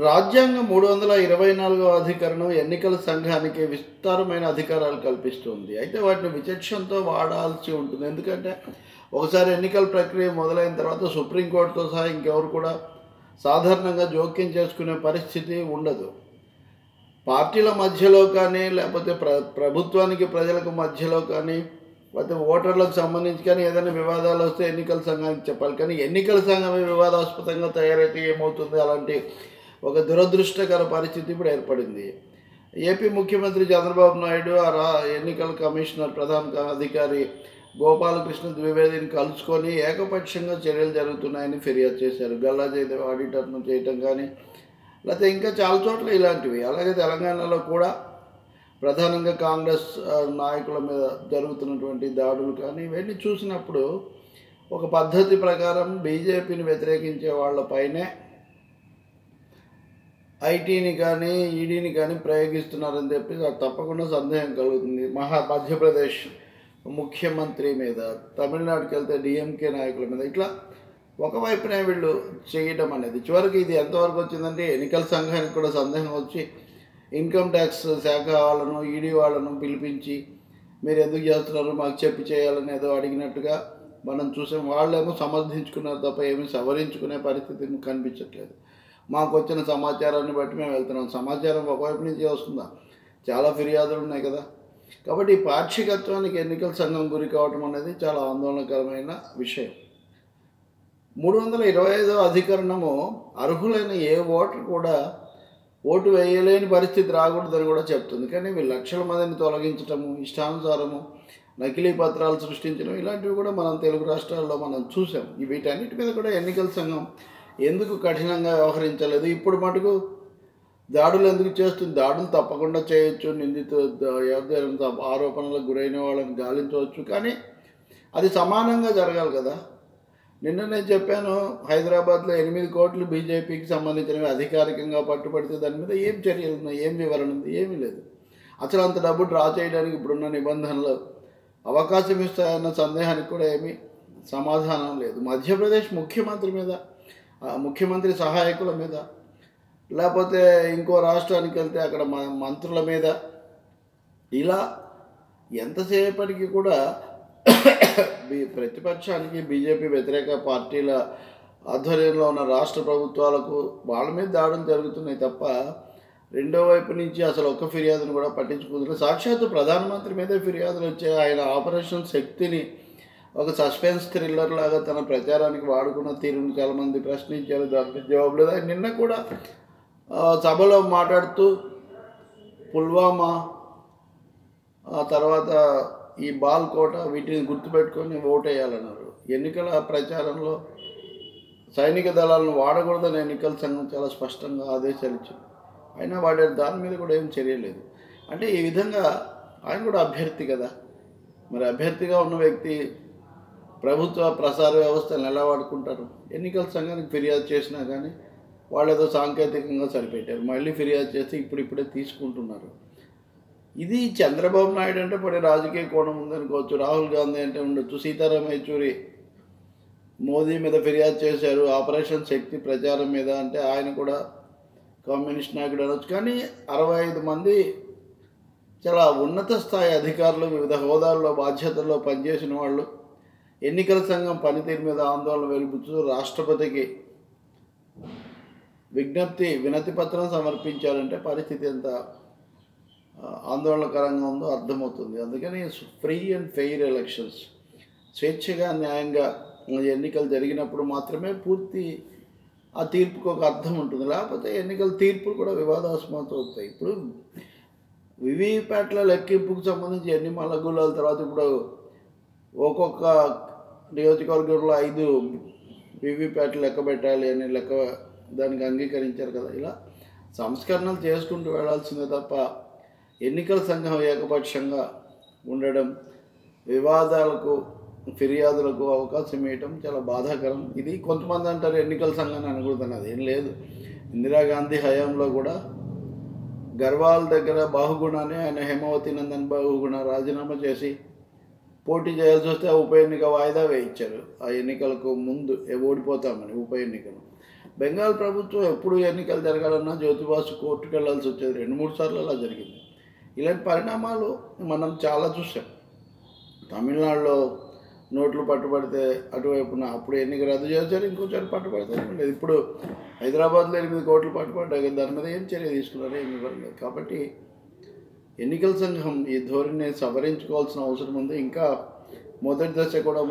రాజ్యాంగం 324వ అధికరణం ఎన్నికల సంఘానికి విస్తారమైన అధికారాలు కల్పిస్తుంది. అయితే వాటిని విచక్షణతో వాడాల్సి ఉంటుంది. ఎందుకంటే ఒకసారి ఎన్నికల ప్రక్రియ మొదలైన తర్వాత సుప్రీంకోర్టుతో సహా ఇంకెవరు కూడా సాధారణంగా జోక్యం చేసుకునే పరిస్థితి ఉండదు. పార్టీల మధ్యలో కానీ, లేకపోతే ప్రభుత్వానికి ప్రజలకు మధ్యలో కానీ, లేకపోతే ఓటర్లకు సంబంధించి కానీ ఏదైనా వివాదాలు వస్తే ఎన్నికల సంఘానికి చెప్పాలి. కానీ ఎన్నికల సంఘమే వివాదాస్పదంగా తయారైతే ఏమవుతుంది? అలాంటి ఒక దురదృష్టకర పరిస్థితి ఇప్పుడు ఏర్పడింది. ఏపీ ముఖ్యమంత్రి చంద్రబాబు నాయుడు ఎన్నికల కమిషనర్ ప్రధాన అధికారి గోపాలకృష్ణ ద్వివేదిని కలుసుకొని ఏకపక్షంగా చర్యలు జరుగుతున్నాయని ఫిర్యాదు చేశారు. గల్లా జయదేవ్ ఆడిటర్ను చేయటం కానీ, లేకపోతే ఇంకా చాలా చోట్ల ఇలాంటివి. అలాగే తెలంగాణలో కూడా ప్రధానంగా కాంగ్రెస్ నాయకుల మీద జరుగుతున్నటువంటి దాడులు కానీ ఇవన్నీ చూసినప్పుడు ఒక పద్ధతి ప్రకారం బీజేపీని వ్యతిరేకించే వాళ్ళపైనే ఐటీని కానీ ఈడీని కానీ ప్రయోగిస్తున్నారని చెప్పి తప్పకుండా సందేహం కలుగుతుంది. మధ్యప్రదేశ్ ముఖ్యమంత్రి మీద, తమిళనాడుకి వెళ్తే డిఎంకే నాయకుల మీద, ఇట్లా ఒకవైపునే వీళ్ళు చేయడం అనేది చివరికి ఇది ఎంతవరకు వచ్చిందంటే ఎన్నికల సంఘానికి కూడా సందేహం వచ్చి ఇన్కమ్ ట్యాక్స్ శాఖ వాళ్ళను ఈడీ వాళ్ళను పిలిపించి మీరు ఎందుకు చేస్తున్నారు మాకు చెప్పి చేయాలని ఏదో అడిగినట్టుగా మనం చూసాం. వాళ్ళేమో సమర్థించుకున్నారు తప్ప ఏమీ సవరించుకునే పరిస్థితి కనిపించట్లేదు. మాకు వచ్చిన సమాచారాన్ని బట్టి మేము వెళ్తున్నాం. సమాచారం ఒకవైపు నుంచి వస్తుందా? చాలా ఫిర్యాదులు ఉన్నాయి కదా. కాబట్టి ఈ పాక్షికత్వానికి ఎన్నికల సంఘం గురి కావటం అనేది చాలా ఆందోళనకరమైన విషయం. 325వ అధికరణము అర్హులైన ఏ ఓటర్ కూడా ఓటు వేయలేని పరిస్థితి రాకూడదని కూడా చెప్తుంది. కానీ వీళ్ళు లక్షల మందిని తొలగించటము, ఇష్టానుసారము నకిలీ పత్రాలు సృష్టించడం, ఇలాంటివి కూడా మనం తెలుగు రాష్ట్రాల్లో మనం చూసాం. వీటన్నిటి మీద కూడా ఎన్నికల సంఘం ఎందుకు కఠినంగా వ్యవహరించలేదు? ఇప్పుడు మటుకు దాడులు ఎందుకు చేస్తుంది? దాడులు తప్పకుండా చేయొచ్చు, ఎవరిదైనా ఆరోపణలకు గురైన వాళ్ళని గాలించవచ్చు, కానీ అది సమానంగా జరగాలి కదా. నిన్న నేను చెప్పాను, హైదరాబాద్లో 8 కోట్లు బీజేపీకి సంబంధించినవి అధికారికంగా పట్టుబడితే దాని మీద ఏం చర్యలు ఉన్నాయి, ఏం వివరణ ఉంది? ఏమీ లేదు. అసలు అంత డబ్బు డ్రా చేయడానికి ఇప్పుడున్న నిబంధనలు అవకాశం ఇస్తాయన్న సందేహానికి కూడా ఏమీ సమాధానం లేదు. మధ్యప్రదేశ్ ముఖ్యమంత్రి మీద, ముఖ్యమంత్రి సహాయకుల మీద, లేకపోతే ఇంకో రాష్ట్రానికి వెళ్తే అక్కడ మంత్రుల మీద, ఇలా ఎంతసేపటికి కూడా ప్రతిపక్షానికి బీజేపీ వ్యతిరేక పార్టీల ఆధ్వర్యంలో ఉన్న రాష్ట్ర ప్రభుత్వాలకు వాళ్ళ మీద దాడులు జరుగుతున్నాయి తప్ప రెండో వైపు నుంచి అసలు ఒక్క ఫిర్యాదును కూడా పట్టించుకుంటున్నారు. సాక్షాత్తు ప్రధానమంత్రి మీదే ఫిర్యాదులు వచ్చాయి. ఆయన ఆపరేషన్ శక్తిని ఒక సస్పెన్స్ థ్రిల్లర్ లాగా తన ప్రచారానికి వాడుకున్న తీరుని చాలామంది ప్రశ్నించారు. దానికి జవాబు లేదు. ఆయన నిన్న కూడా సభలో మాట్లాడుతూ పుల్వామా, తర్వాత ఈ బాల్కోట, వీటిని గుర్తుపెట్టుకొని ఓటేయాలన్నారు. ఎన్నికల ప్రచారంలో సైనిక దళాలను వాడకూడదని ఎన్నికల సంఘం చాలా స్పష్టంగా ఆదేశాలు ఇచ్చింది. అయినా వాడే దాని మీద కూడా ఏం చర్య లేదు. అంటే ఈ విధంగా ఆయన కూడా అభ్యర్థి కదా. మరి అభ్యర్థిగా ఉన్న వ్యక్తి ప్రభుత్వ ప్రసార వ్యవస్థను ఎలా వాడుకుంటారు? ఎన్నికల సంఘానికి ఫిర్యాదు చేసినా కానీ వాళ్ళు ఏదో సాంకేతికంగా సరిపెట్టారు. మళ్ళీ ఫిర్యాదు చేస్తే ఇప్పుడిప్పుడే తీసుకుంటున్నారు. ఇది చంద్రబాబు నాయుడు అంటే పడే రాజకీయ కోణం ఉందనుకోవచ్చు, రాహుల్ గాంధీ అంటే ఉండొచ్చు, సీతారాం యేచూరి మోదీ మీద ఫిర్యాదు చేశారు ఆపరేషన్ శక్తి ప్రచారం మీద అంటే ఆయన కూడా కమ్యూనిస్ట్ నాయకుడు అనొచ్చు. కానీ 65 మంది చాలా ఉన్నత స్థాయి అధికారులు, వివిధ హోదాల్లో బాధ్యతల్లో పనిచేసిన వాళ్ళు ఎన్నికల సంఘం పనితీరు మీద ఆందోళన వెలిబుచ్చుతూ రాష్ట్రపతికి వినతి పత్రం సమర్పించారంటే పరిస్థితి ఎంత ఆందోళనకరంగా ఉందో అర్థమవుతుంది. అందుకని ఫ్రీ అండ్ ఫెయిర్ ఎలక్షన్స్, స్వేచ్ఛగా న్యాయంగా ఎన్నికలు జరిగినప్పుడు మాత్రమే పూర్తి ఆ తీర్పుకు ఒక అర్థం ఉంటుంది. లేకపోతే ఎన్నికల తీర్పులు కూడా వివాదాస్పదం అవుతాయి. ఇప్పుడు వివిప్యాట్ల లెక్కింపుకు సంబంధించి ఎన్ని మల్లగుల్లాల తర్వాత ఇప్పుడు ఒక్కొక్క నియోజకవర్గంలో 5 వివిప్యాట్లు లెక్క పెట్టాలి అని దానికి అంగీకరించారు కదా. ఇలా సంస్కరణలు చేసుకుంటూ వెళ్లాల్సిందే తప్ప ఎన్నికల సంఘం ఏకపక్షంగా ఉండడం, వివాదాలకు ఫిర్యాదులకు అవకాశం ఇవ్వటం చాలా బాధాకరం. ఇది కొంతమంది అంటారు ఎన్నికల సంఘాన్ని అనకూడదని, అది ఏం లేదు. ఇందిరాగాంధీ హయాంలో కూడా గర్వాల్ దగ్గర బాహుగుణాన్ని ఆయన హేమావతి నందన్ బాహుగుణ రాజీనామా చేసి పోటీ చేయాల్సి వస్తే ఆ ఉప ఎన్నిక వాయిదా వేయించారు. ఆ ఎన్నికలకు ముందు ఓడిపోతామని ఉప ఎన్నికను. బెంగాల్ ప్రభుత్వం ఎప్పుడు ఎన్నికలు జరగాలన్నా జ్యోతిబాసు కోర్టుకు వెళ్ళాల్సి వచ్చేది, 2-3 సార్లు అలా జరిగింది. ఇలాంటి పరిణామాలు మనం చాలా చూసాం. తమిళనాడులో నోట్లు పట్టుబడితే అటువైపున అప్పుడు ఎన్నిక రద్దు చేశారు, ఇంకోసారి పట్టుబడితే లేదు. ఇప్పుడు హైదరాబాద్లో 8 కోట్లు పట్టుబడ్డాయి కదా, దాని మీద ఏం చర్య తీసుకున్నారో ఏమి ఇవ్వలేదు. కాబట్టి ఎన్నికల సంఘం ఈ ధోరణిని సవరించుకోవాల్సిన అవసరం ఉంది. ఇంకా మొదటి దశ కూడా